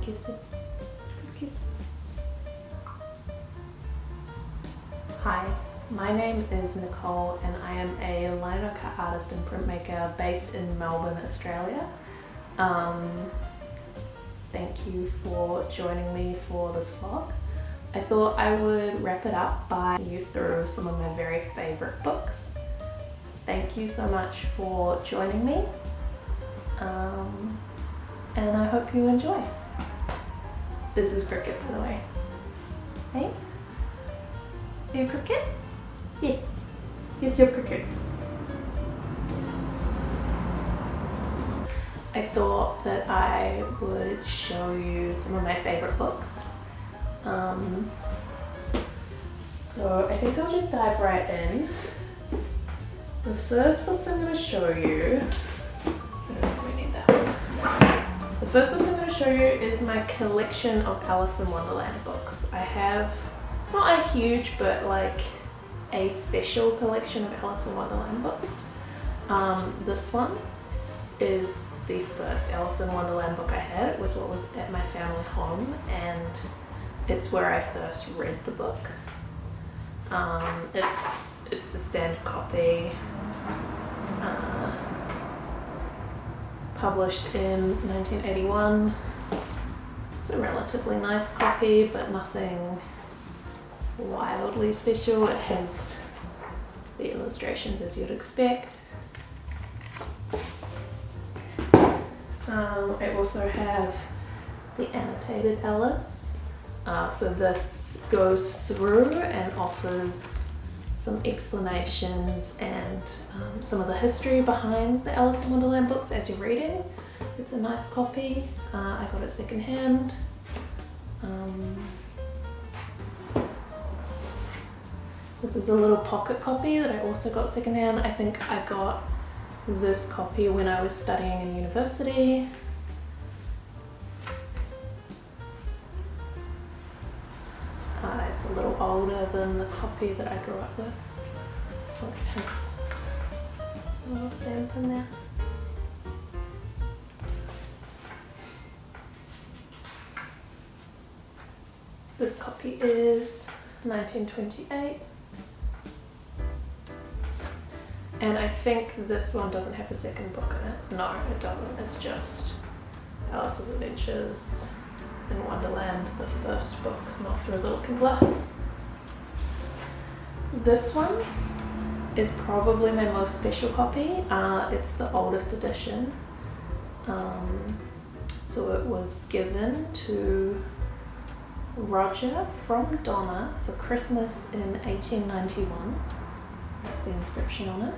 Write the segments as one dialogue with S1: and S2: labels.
S1: kisses. Good kiss. Hi, my name is Nicole and I am a lino cut artist and printmaker based in Melbourne, Australia. Thank you for joining me for this vlog. I thought I would wrap it up by you through some of my very favourite books. Thank you so much for joining me, and I hope you enjoy. This is Cricket, by the way. Hey? Are you Cricket? Yes. Yes, you're Cricket. I thought that I would show you some of my favourite books. So I think I'll just dive right in. The first books I'm going to show you, I don't really need that one. The first books I'm going to show you is my collection of Alice in Wonderland books. I have not a huge, but like a special collection of Alice in Wonderland books. This one is the first Alice in Wonderland book I had. It was what was at my family home, and it's where I first read the book. It's the standard copy, published in 1981. It's a relatively nice copy, but nothing wildly special. It has the illustrations as you'd expect. I also have the annotated Alice. So this goes through and offers some explanations and some of the history behind the Alice in Wonderland books as you're reading. It's a nice copy. I got it secondhand. This is a little pocket copy that I also got secondhand. I think I got this copy when I was studying in university. It's a little older than the copy that I grew up with. Look, it has a little stamp in there. This copy is 1928. And I think this one doesn't have a second book in it. No, it doesn't. It's just Alice's Adventures in Wonderland, the first book, not Through the Looking Glass. This one is probably my most special copy. It's the oldest edition. So it was given to Roger from Donna for Christmas in 1891. That's the inscription on it.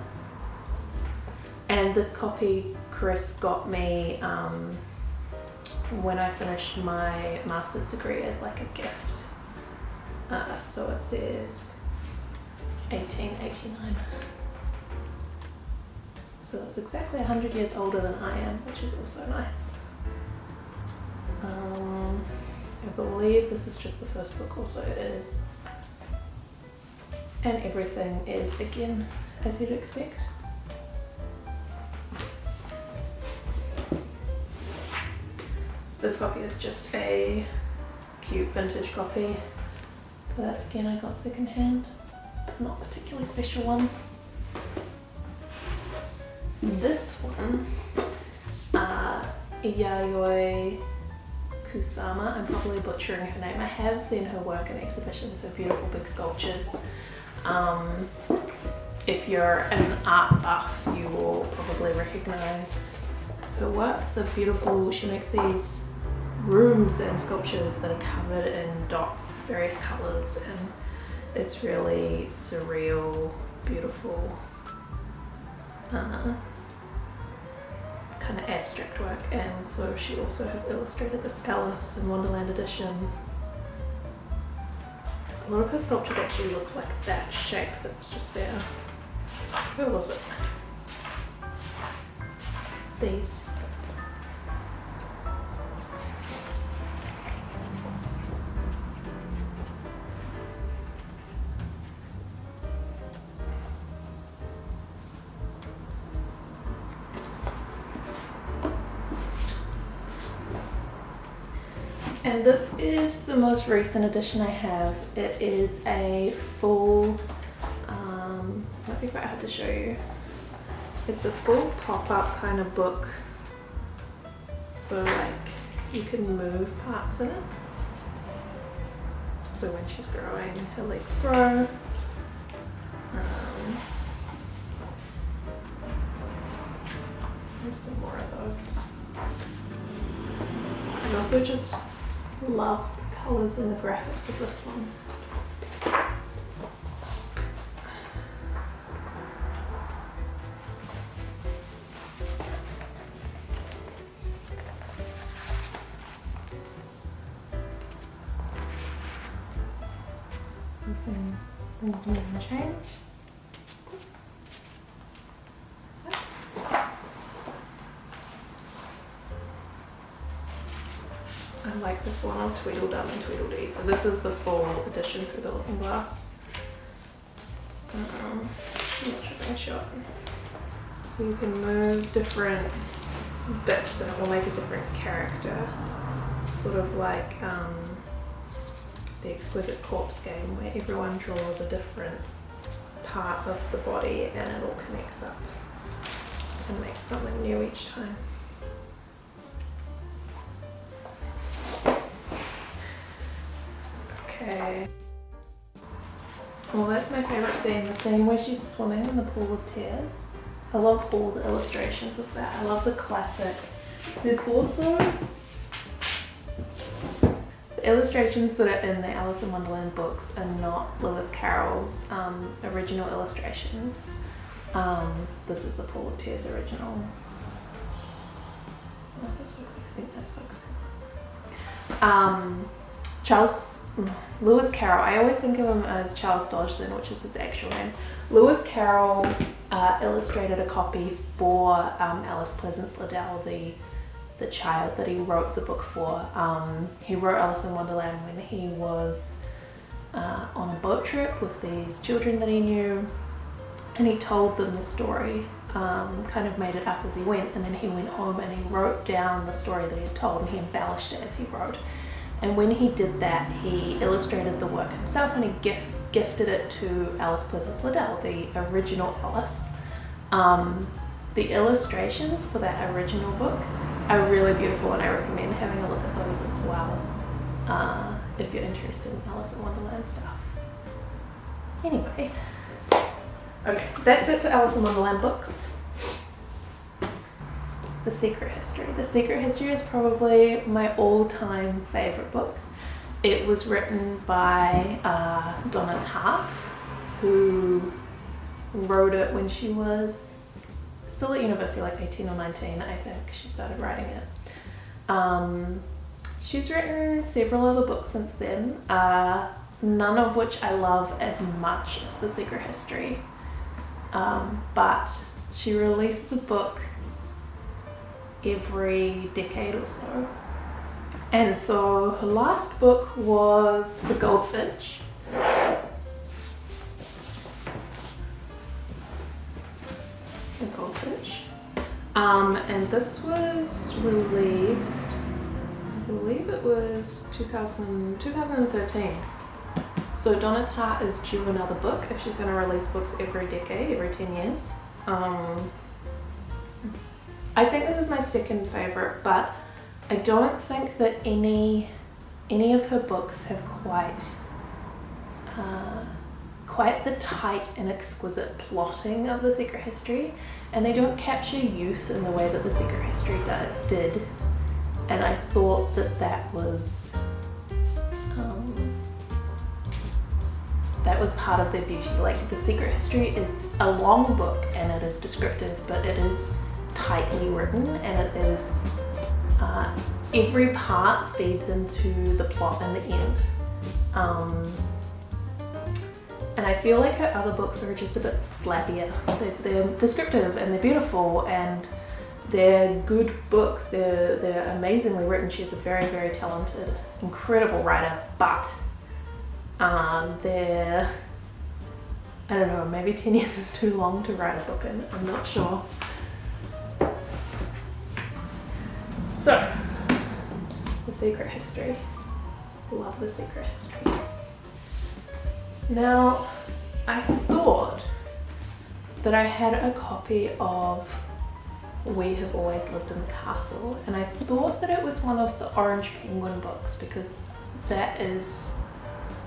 S1: And this copy Chris got me when I finished my master's degree as like a gift. So it says 1889. So it's exactly 100 years older than I am, which is also nice. I believe this is just the first book also. It is. And everything is, again, as you'd expect. This copy is just a cute vintage copy that, again, I got secondhand. Not a particularly special one. This one, Yayoi Kusama, I'm probably butchering her name. I have seen her work in exhibitions, her beautiful big sculptures. If you're an art buff, you will probably recognize her work. The beautiful, she makes these rooms and sculptures that are covered in dots of various colours, and it's really surreal, beautiful, kind of abstract work. And so she also has illustrated this Alice in Wonderland edition. A lot of her sculptures actually look like that shape that was just there. Where was it? These. And this is the most recent edition I have. It is a full, might be quite hard to show you. It's a full pop-up kind of book. So like you can move parts in it. So when she's growing, her legs grow. There's some more of those. I also just love the colours and the graphics of this one. Some things move and change. I like this one on Tweedledum and Tweedledee. So this is the full edition through the looking glass. I'm not sure if I can show it. So you can move different bits and it will make a different character. Sort of like the Exquisite Corpse game where everyone draws a different part of the body and it all connects up and makes something new each time. Okay. Well, that's my favourite scene, the scene where she's swimming in the pool of tears. I love all the illustrations of that. I love the classic. There's also the illustrations that are in the Alice in Wonderland books are not Lewis Carroll's original illustrations. This is the Pool of Tears original. I think that's focusing. Lewis Carroll, I always think of him as Charles Dodgson, which is his actual name. Lewis Carroll illustrated a copy for Alice Pleasance Liddell, the child that he wrote the book for. He wrote Alice in Wonderland when he was on a boat trip with these children that he knew, and he told them the story, kind of made it up as he went, and then he went home and he wrote down the story that he had told and he embellished it as he wrote. And when he did that, he illustrated the work himself and he gifted it to Alice Pleasance Liddell, the original Alice. The illustrations for that original book are really beautiful and I recommend having a look at those as well, if you're interested in Alice in Wonderland stuff. Anyway, okay, that's it for Alice in Wonderland books. The Secret History. The Secret History is probably my all-time favourite book. It was written by Donna Tartt, who wrote it when she was still at university, like 18 or 19, I think she started writing it. She's written several other books since then, none of which I love as much as The Secret History, but she releases a book every decade or so. And so her last book was The Goldfinch. The Goldfinch. And this was released, I believe it was 2013. So Donna Tartt is due another book if she's going to release books every decade, every 10 years. I think this is my second favourite, but I don't think that any of her books have quite the tight and exquisite plotting of The Secret History, and they don't capture youth in the way that The Secret History did. And I thought that was part of their beauty. Like, The Secret History is a long book and it is descriptive, but it is tightly written and it is every part feeds into the plot and the end, and I feel like her other books are just a bit flabbier. They're descriptive and they're beautiful and they're good books. They're amazingly written. She's a very, very talented, incredible writer, but they're, I don't know, maybe 10 years is too long to write a book in. I'm not sure. So, The Secret History. Love the secret history. Now, I thought that I had a copy of We Have Always Lived in the Castle, and I thought that it was one of the Orange Penguin books because that is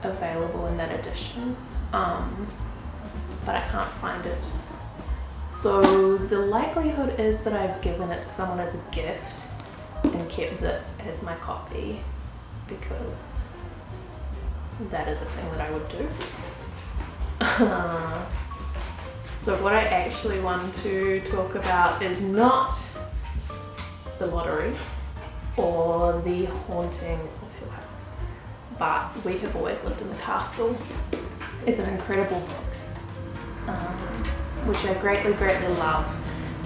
S1: available in that edition, but I can't find it. So the likelihood is that I've given it to someone as a gift and kept this as my copy because that is a thing that I would do. So what I actually want to talk about is not the lottery or the haunting of Hill House, but We Have Always Lived in the Castle is an incredible book, which I greatly love.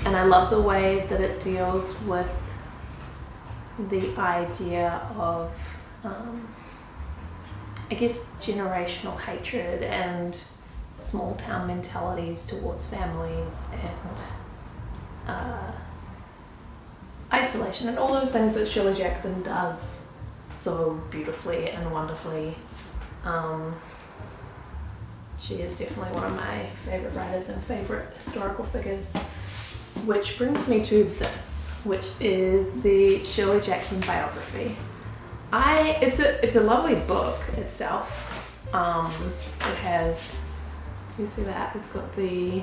S1: And I love the way that it deals with the idea of, I guess, generational hatred and small town mentalities towards families and isolation and all those things that Shirley Jackson does so beautifully and wonderfully. She is definitely one of my favourite writers and favourite historical figures, which brings me to this, which is the Shirley Jackson Biography. It's a lovely book itself. It has, you see that? It's got the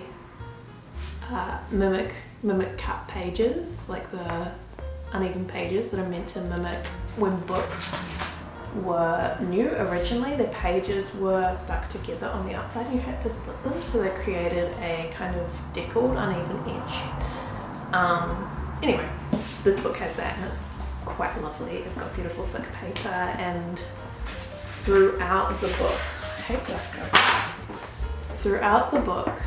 S1: mimic cut pages, like the uneven pages that are meant to mimic when books were new originally. The pages were stuck together on the outside and you had to slip them, so they created a kind of deckled uneven edge. Anyway, this book has that and it's quite lovely. It's got beautiful thick paper, and throughout the book, I hate dust covers. Throughout the book,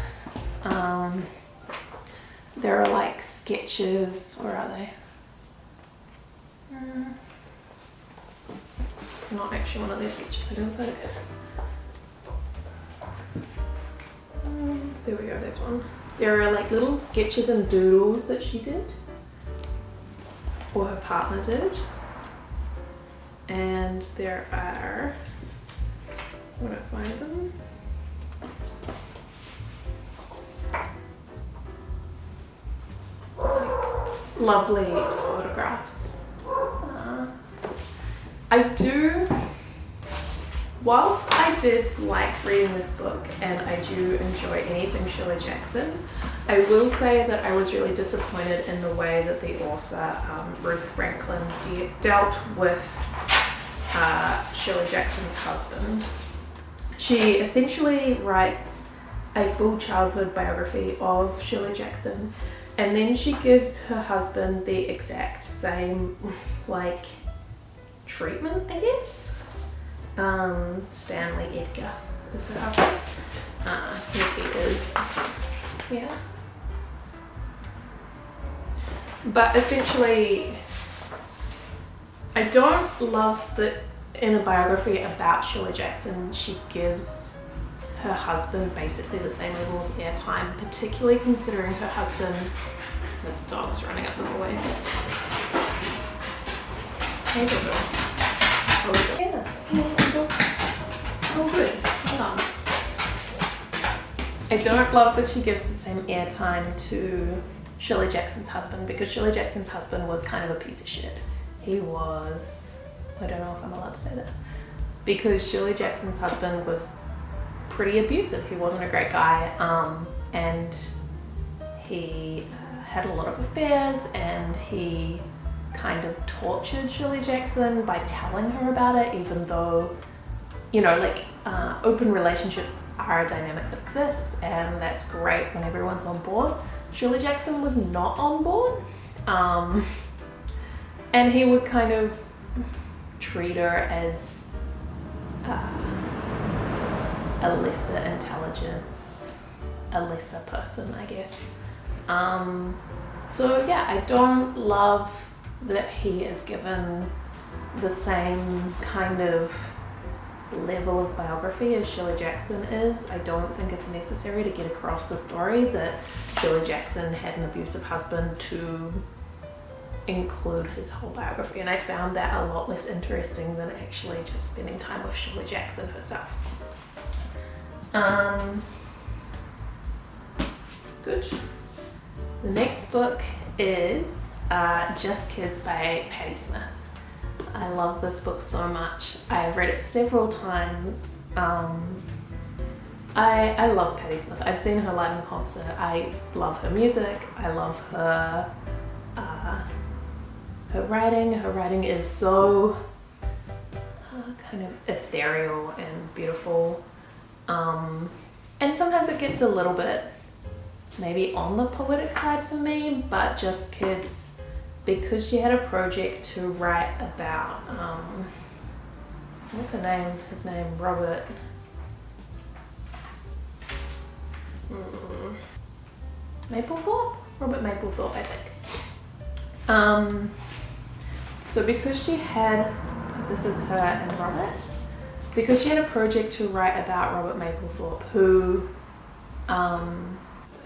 S1: there are like sketches. Where are they? It's not actually one of their sketches, I don't think. There we go, there's one. There are like little sketches and doodles that she did, or her partner did. And there are, when I find them, like, lovely photographs. Whilst I did like reading this book and I do enjoy anything Shirley Jackson, I will say that I was really disappointed in the way that the author, Ruth Franklin, dealt with Shirley Jackson's husband. She essentially writes a full childhood biography of Shirley Jackson, and then she gives her husband the exact same, like, treatment, I guess. Stanley Edgar is her husband. Here he is. Yeah. But essentially, I don't love that in a biography about Shirley Jackson, she gives her husband basically the same level of airtime, particularly considering her husband, this dog's running up the hallway. Hey, dog. Yeah. Oh, good. Yeah. I don't love that she gives the same airtime to Shirley Jackson's husband, because Shirley Jackson's husband was kind of a piece of shit. He was, I don't know if I'm allowed to say that, because Shirley Jackson's husband was pretty abusive. He wasn't a great guy, and he had a lot of affairs, and he kind of tortured Shirley Jackson by telling her about it, even though, you know, like, open relationships are a dynamic that exists, and that's great when everyone's on board. Shirley Jackson was not on board, and he would kind of treat her as a lesser intelligence, a lesser person, I guess. So yeah, I don't love that he is given the same kind of level of biography as Shirley Jackson is. I don't think it's necessary to get across the story that Shirley Jackson had an abusive husband to include his whole biography, and I found that a lot less interesting than actually just spending time with Shirley Jackson herself. Good. The next book is Just Kids by Patti Smith. I love this book so much. I've read it several times. I love Patti Smith. I've seen her live in concert. I love her music. I love her her writing. Her writing is so kind of ethereal and beautiful. And sometimes it gets a little bit maybe on the poetic side for me, but Just Kids, because she had a project to write about, what's her name? His name, Robert. Mapplethorpe? Robert Mapplethorpe, I think. So because she had, this is her and Robert, because she had a project to write about Robert Mapplethorpe,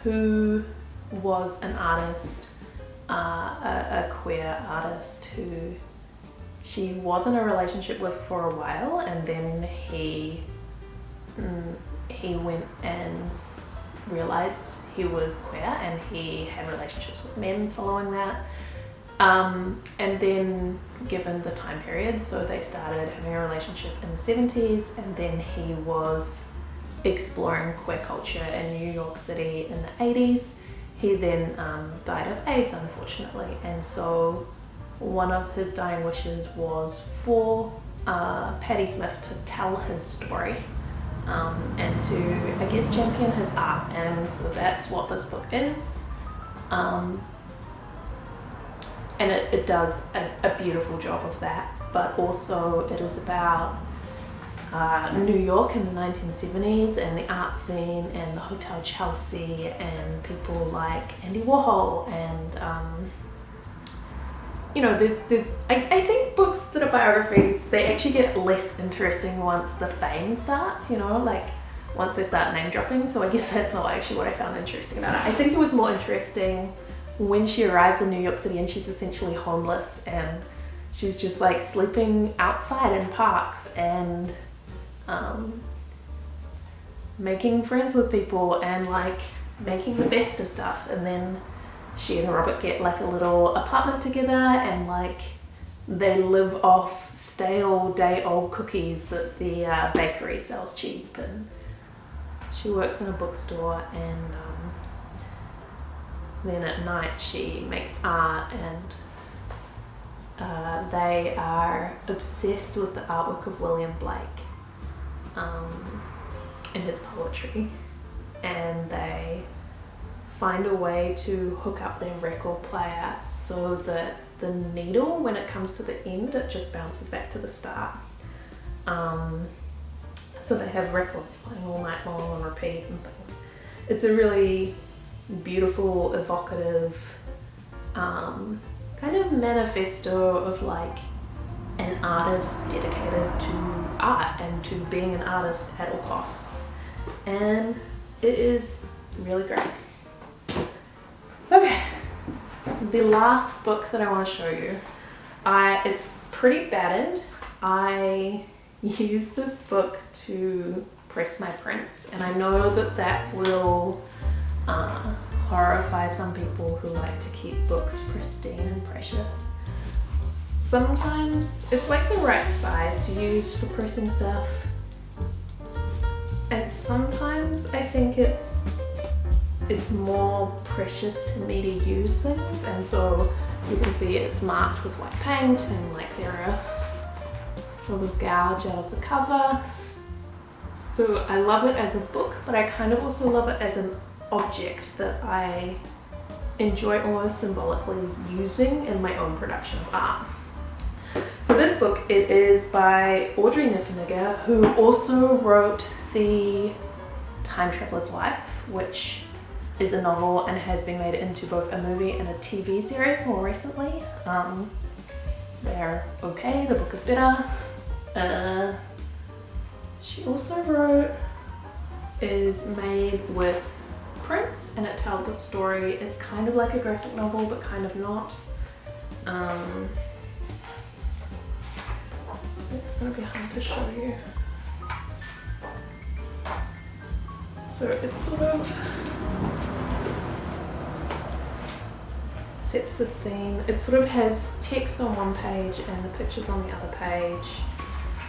S1: who was an artist, a queer artist who she was in a relationship with for a while, and then he went and realized he was queer, and he had relationships with men following that. And then given the time period, so they started having a relationship in the 70s, and then he was exploring queer culture in New York City in the 80s. He then died of AIDS, unfortunately, and so one of his dying wishes was for Patti Smith to tell his story, and to, I guess, champion his art, and so that's what this book is. And it does a beautiful job of that, but also it is about New York in the 1970s and the art scene and the Hotel Chelsea and people like Andy Warhol, and there's I think books that are biographies, they actually get less interesting once the fame starts, like once they start name dropping. So I guess that's not actually what I found interesting about it. I think it was more interesting when she arrives in New York City and she's essentially homeless, and she's just like sleeping outside in parks and making friends with people and like making the best of stuff. And then she and Robert get like a little apartment together, and like they live off stale day-old cookies that the bakery sells cheap, and she works in a bookstore, and then at night she makes art, and they are obsessed with the artwork of William Blake and his poetry, and they find a way to hook up their record player so that the needle, when it comes to the end, it just bounces back to the start. So they have records playing all night long on repeat and things. It's a really beautiful, evocative kind of manifesto of like an artist dedicated to art and to being an artist at all costs, and it is really great. Okay, the last book that I want to show you, it's pretty battered. I used this book to press my prints, and I know that will horrify some people who like to keep books pristine and precious. Sometimes it's like the right size to use for pressing stuff, and sometimes I think it's more precious to me to use things, and so you can see it's marked with white paint, and like there are a little gouge out of the cover. So I love it as a book, but I kind of also love it as an object that I enjoy almost symbolically using in my own production of art. So this book, it is by Audrey Niffenegger, who also wrote The Time Traveler's Wife, which is a novel and has been made into both a movie and a TV series more recently. They're okay, the book is better. She also wrote Is Made with Prints, and it tells a story. It's kind of like a graphic novel, but kind of not. It's gonna be hard to show you. So it's sort of sets the scene. It sort of has text on one page and the pictures on the other page.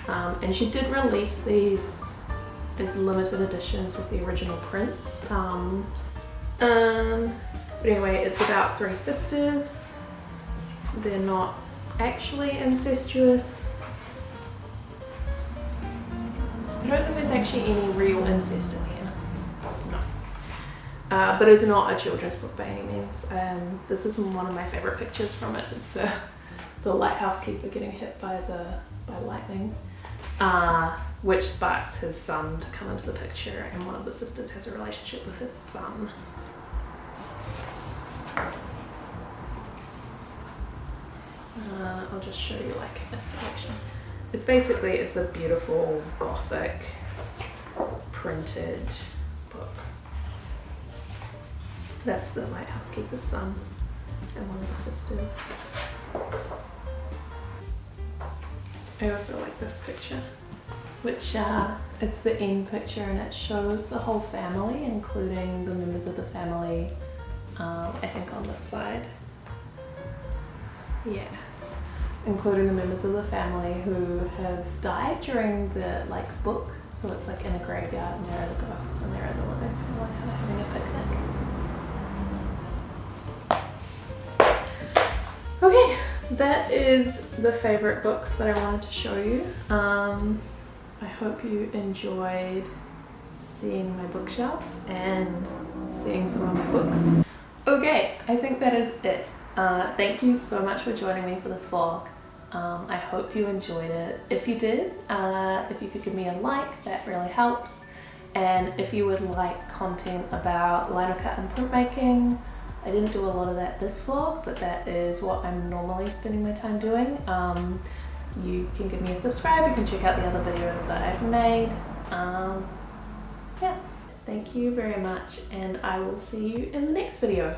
S1: And she did release these as limited editions with the original prints. But anyway, it's about three sisters. They're not actually incestuous. I don't think there's actually any real incest in here. No. But it's not a children's book by any means. This is one of my favorite pictures from it. It's the lighthouse keeper getting hit by lightning, which sparks his son to come into the picture, and one of the sisters has a relationship with his son. I'll just show you like a selection. It's basically, it's a beautiful gothic printed book. That's the lighthouse keeper's son and one of the sisters. I also like this picture, which it's the end picture, and it shows the whole family, including the members of the family, I think on this side. Yeah, including the members of the family who have died during the book. So it's like in a graveyard, and there are the ghosts and there are the living family kind of having a picnic. Okay, that is the favorite books that I wanted to show you. I hope you enjoyed seeing my bookshelf and seeing some of my books. Okay, I think that is it. Thank you so much for joining me for this vlog. I hope you enjoyed it. If you did, if you could give me a like, that really helps. And if you would like content about lino cut and printmaking, I didn't do a lot of that this vlog, but that is what I'm normally spending my time doing. You can give me a subscribe, you can check out the other videos that I've made. Yeah, thank you very much, and I will see you in the next video.